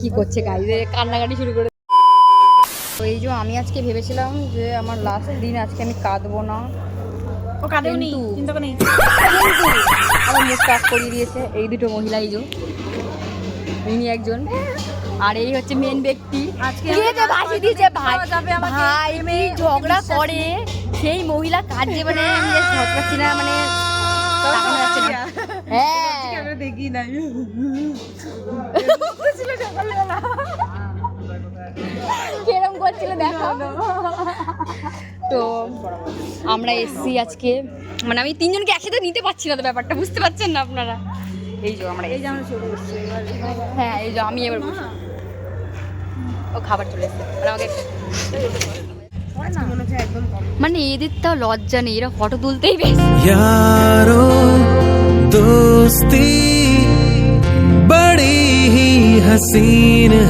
কি করছে গাইজে কান্নাকাটি শুরু করে। তো এই যে আমি আজকে ভেবেছিলাম যে আমার লাস্ট দিন, আজকে আমি কাঁদবো না। ও কাঁদেও নি, চিন্তা করে নেই। কিন্তু আমার মুখ কাজ করিয়ে দিয়েছে এই দুটো মহিলা। এই যে ইনি একজন, আর এই হচ্ছে মেন ব্যক্তি। আজকে ভাসি দিয়েছে ভাই যাবে আমাকে ভাই কি ঝগড়া করে সেই মহিলা কাঁদছে, মানে আমি ঝগড়া পাচ্ছি না, মানে তাকানো যাচ্ছে না। হ্যাঁ আমরা দেখি না। কেরম করছিল দেখো। তো আমরা এসছি আজকে, মানে আমি তিনজনকে একসাথে নিতে পারছি না, তো ব্যাপারটা বুঝতে পারছেন না আপনারা। এই যে আমরা এই যে আমরা চলে এসেছি এবার। হ্যাঁ এই যে আমি এবার বসি। ও খাবার চলে এসছে, মানে আমাকে মনে হচ্ছে একদম কম। মানে এদের তাও লজ্জা নেই, এরা ফটো তুলতেই বেশ। यारो दोस्ती बड़ी ही हसीन है।